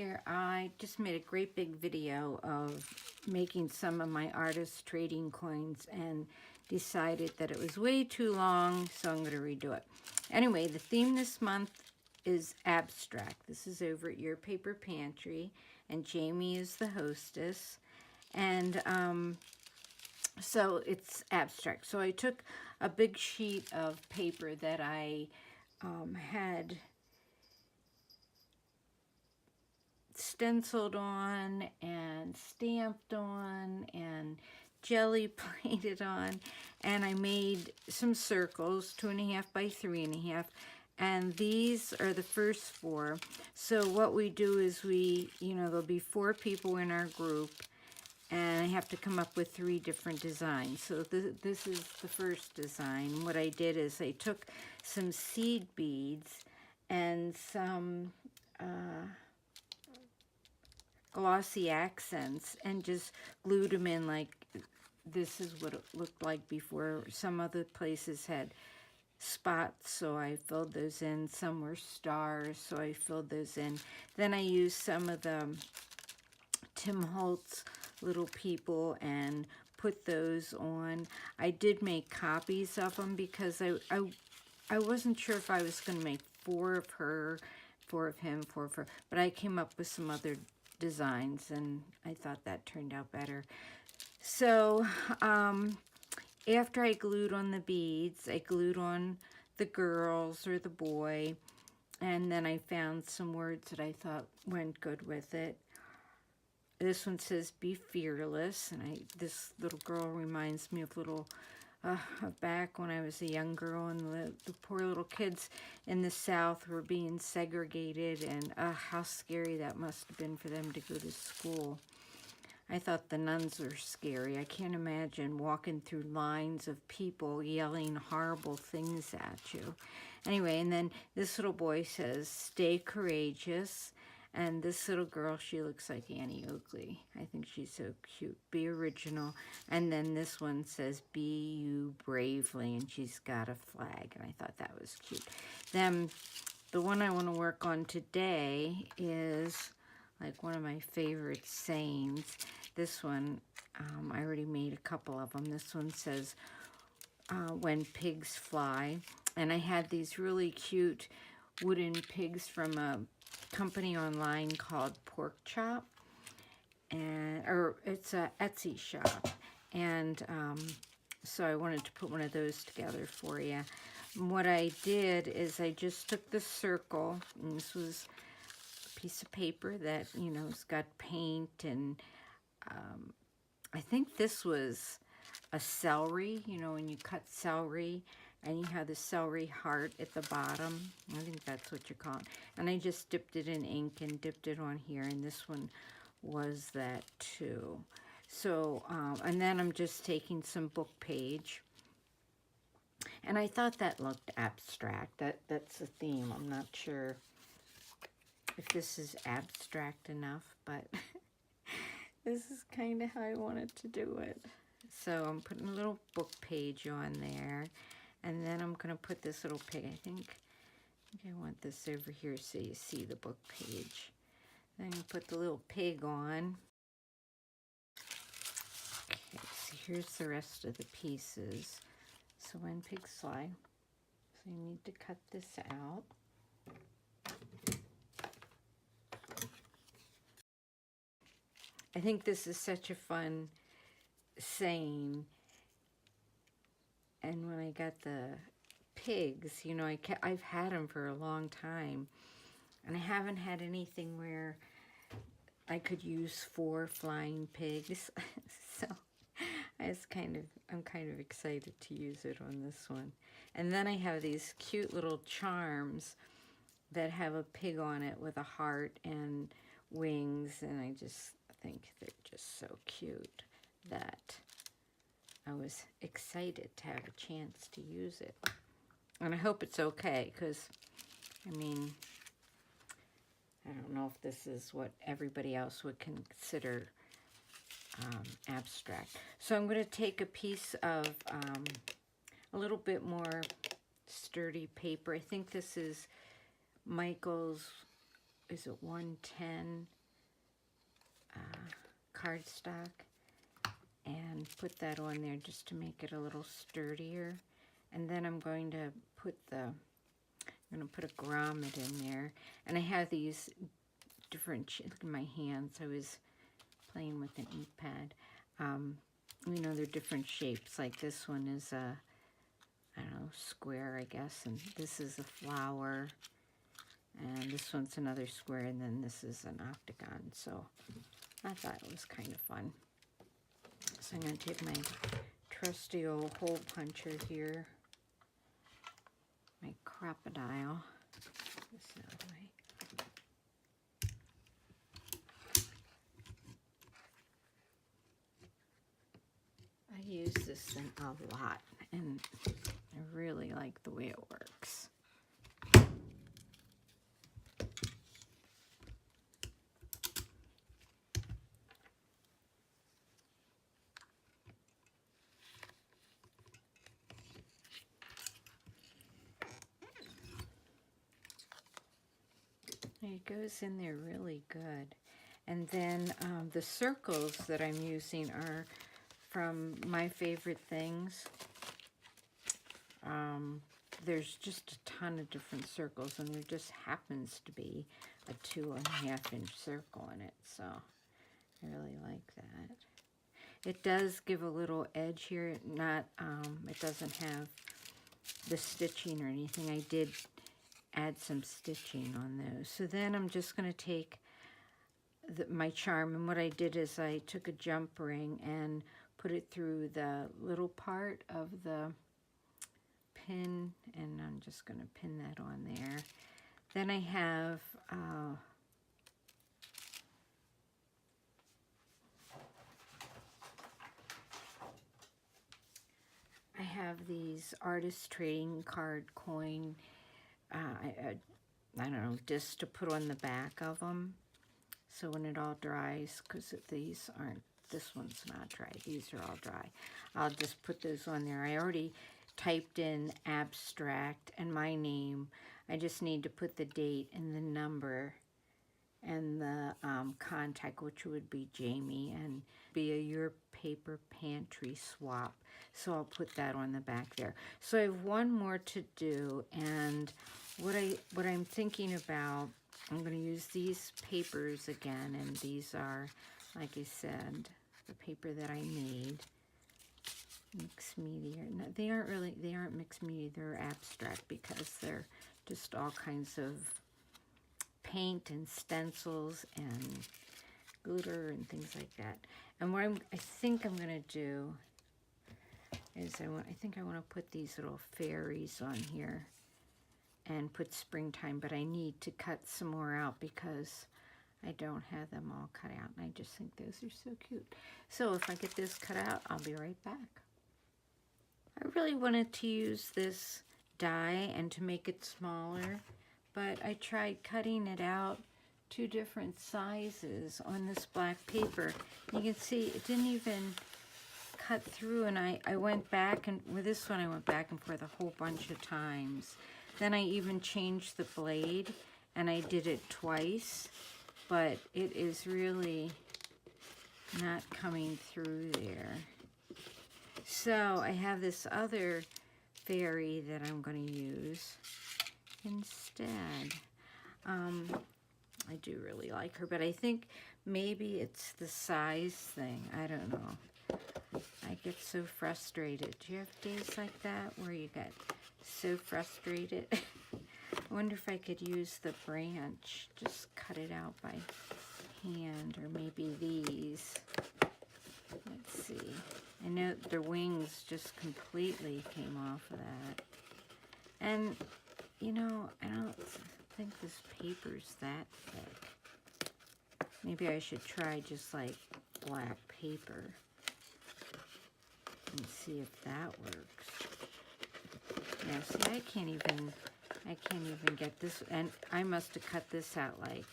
here. I just made a great big video of making some of my artist trading coins and decided that it was way too long, so I'm going to redo it. Anyway, the theme this month is abstract. This is over at Your Paper Pantry, and Jamie is the hostess. And so it's abstract. So I took a big sheet of paper that I had stenciled on and stamped on and jelly plated on, and I made some circles, 2.5 by 3.5, and these are the first 4. So what we do is there'll be 4 people in our group, and I have to come up with 3 different designs. So this is the first design. What I did is I took some seed beads and some glossy accents and just glued them in. Like, this is what it looked like before. Some other places had spots, so I filled those in. Some were stars, so I filled those in. Then I used some of the Tim Holtz little people and put those on. I did make copies of them because I wasn't sure if I was going to make 4 of her, 4 of him, 4 of her, but I came up with some other designs and I thought that turned out better. So after I glued on the beads, I glued on the girls or the boy, and then I found some words that I thought went good with it. This one says, "Be fearless," and this little girl reminds me of back when I was a young girl, and the poor little kids in the South were being segregated, and how scary that must have been for them to go to school. I thought the nuns were scary. I can't imagine walking through lines of people yelling horrible things at you. Anyway, and then this little boy says, "Stay courageous." And this little girl, she looks like Annie Oakley. I think she's so cute. "Be original." And then this one says, "Be you bravely," and she's got a flag, and I thought that was cute. Then the one I want to work on today is like one of my favorite sayings. This one, I already made a couple of them. This one says, "When pigs fly." And I had these really cute wooden pigs from a company online called Pork Chop, or it's a Etsy shop, and so I wanted to put one of those together for you. And what I did is I just took the circle, and this was a piece of paper that it's got paint, and I think this was a celery, when you cut celery and you have the celery heart at the bottom. I think that's what you call it. And I just dipped it in ink and dipped it on here, and this one was that too. So, and then I'm just taking some book page, and I thought that looked abstract. That's the theme. I'm not sure if this is abstract enough, but this is kind of how I wanted to do it. So I'm putting a little book page on there. And then I'm going to put this little pig. I think I want this over here so you see the book page. Then you put the little pig on. Okay, so here's the rest of the pieces. So when pigs fly, so you need to cut this out. I think this is such a fun saying. And when I got the pigs, I've had them for a long time, and I haven't had anything where I could use 4 flying pigs. So I'm kind of excited to use it on this one. And then I have these cute little charms that have a pig on it with a heart and wings, and I just think they're just so cute that I was excited to have a chance to use it. And I hope it's okay, because, I don't know if this is what everybody else would consider abstract. So I'm going to take a piece of a little bit more sturdy paper. I think this is Michael's, is it 110 cardstock and put that on there just to make it a little sturdier. And then I'm going to put a grommet in there. And I have these different, look at my hands. I was playing with an ink pad. You know, they're different shapes. Like this one is a, I don't know, square, I guess. And this is a flower. And this one's another square. And then this is an octagon. So I thought it was kind of fun. So I'm going to take my trusty old hole puncher here. My crocodile. This that way. I use this thing a lot, and I really like the way it works. It goes in there really good. And then the circles that I'm using are from My Favorite Things. There's just a ton of different circles, and there just happens to be a 2.5 inch circle in it, so I really like that. It does give a little edge here. It doesn't have the stitching or anything. I did add some stitching on those. So then I'm just going to take my charm, and what I did is I took a jump ring and put it through the little part of the pin, and I'm just going to pin that on there. Then I have these artist trading card coin, I don't know, discs to put on the back of them. So when it all dries, because these aren't, this one's not dry, these are all dry, I'll just put those on there. I already typed in abstract and my name. I just need to put the date and the number and the contact, which would be Jamie, and be a Your Paper Pantry swap. So I'll put that on the back there. So I have one more to do, and what I'm thinking about, I'm going to use these papers again, and these are, like I said, the paper that I made. Mixed media. No, they aren't mixed media, they're abstract, because they're just all kinds of paint and stencils and glitter and things like that. And what I think I'm going to do is I think I want to put these little fairies on here and put springtime, but I need to cut some more out because I don't have them all cut out, and I just think those are so cute. So if I get this cut out, I'll be right back. I really wanted to use this die and to make it smaller, but I tried cutting it out 2 different sizes on this black paper. You can see it didn't even cut through, and I went back, and with this one I went back and forth a whole bunch of times. Then I even changed the blade, and I did it twice, but it is really not coming through there. So I have this other fairy that I'm going to use instead. I do really like her, but I think maybe it's the size thing. I don't know. I get so frustrated. Do you have days like that where you get so frustrated? I wonder if I could use the branch, just cut it out by hand, or maybe these. Let's see. I know the wings just completely came off of that. And, you know, I don't think this paper's that thick. Maybe I should try just like black paper and see if that works. Yeah, see, I can't even get this, and I must have cut this out like,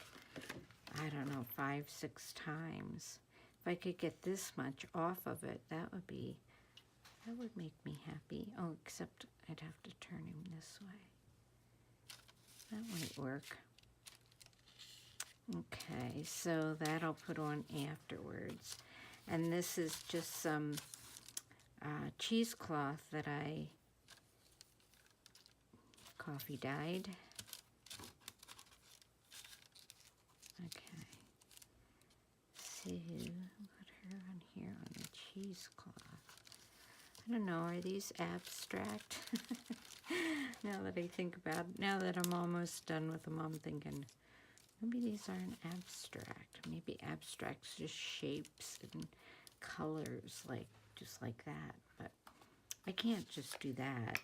I don't know, 5, 6 times. If I could get this much off of it, that would make me happy. Oh, except I'd have to turn him this way. That might work. Okay, so that I'll put on afterwards. And this is just some cheesecloth that I coffee dyed. Okay, so put her on here on the cheesecloth. I don't know, are these abstract? Now that I think about it, now that I'm almost done with them, I'm thinking, maybe these aren't abstract. Maybe abstract's just shapes and colors, like just like that. But I can't just do that.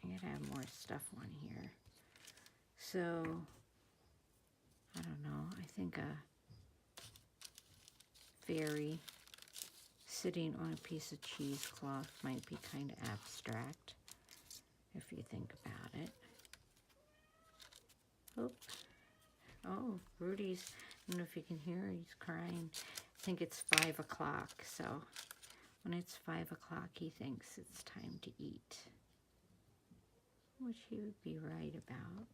I gotta have more stuff on here. So, I don't know. I think a fairy sitting on a piece of cheesecloth might be kind of abstract, if you think about it. Oops. Oh, Rudy's, I don't know if you can hear, he's crying. I think it's 5 o'clock, so when it's 5 o'clock, he thinks it's time to eat, which he would be right about.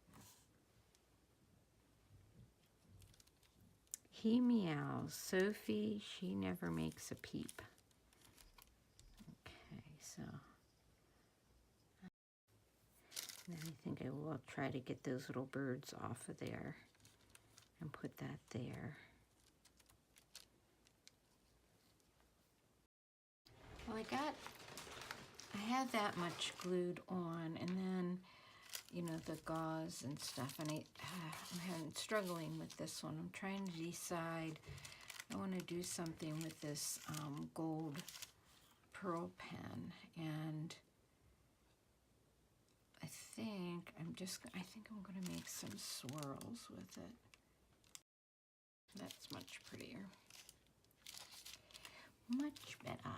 He meows. Sophie, she never makes a peep. Okay, so then I think I will try to get those little birds off of there and put that there. Well, I had that much glued on, and then, you know, the gauze and stuff, and I'm struggling with this one. I'm trying to decide. I want to do something with this gold pearl pen, and I think I'm going to make some swirls with it. That's much prettier. Much better.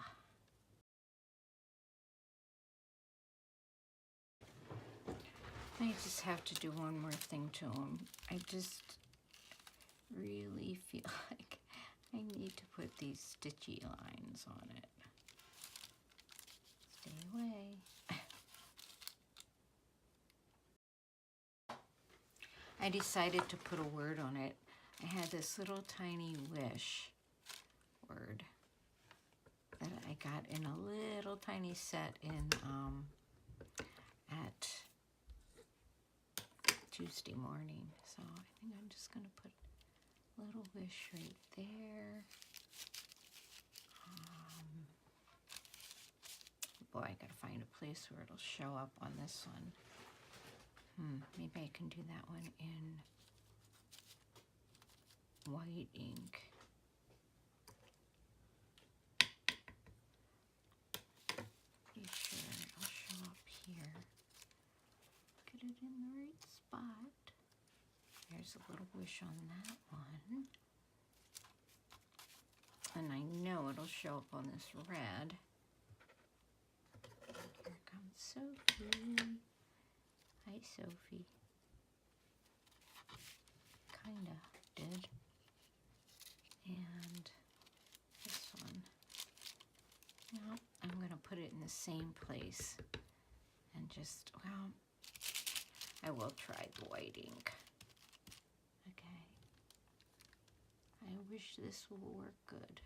I just have to do one more thing to them. I just really feel like I need to put these stitchy lines on it. Stay away. I decided to put a word on it. I had this little tiny wish word that I got in a little tiny set in at Tuesday morning. So I think I'm just going to put a little wish right there. Boy, I gotta find a place where it'll show up on this one. Maybe I can do that one in white ink. Pretty sure it'll show up here. Get it in the right spot. There's a little wish on that one. And I know it'll show up on this red. Here comes Sophie. Hi, Sophie. Kinda did. And this one. Now I'm gonna put it in the same place and just, well, I will try the white ink. Okay. I wish this will work good.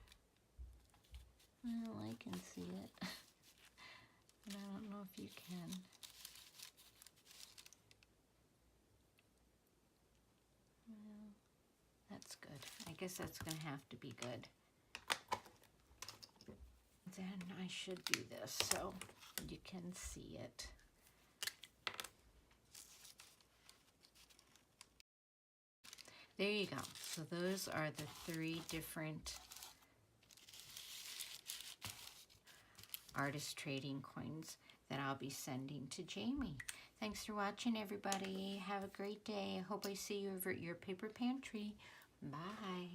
Well, I can see it. But I don't know if you can. Well, that's good. I guess that's going to have to be good. Then I should do this so you can see it. There you go. So those are the 3 different artist trading coins that I'll be sending to Jamie. Thanks for watching, everybody. Have a great day. I hope I see you over at Your Paper Pantry. Bye.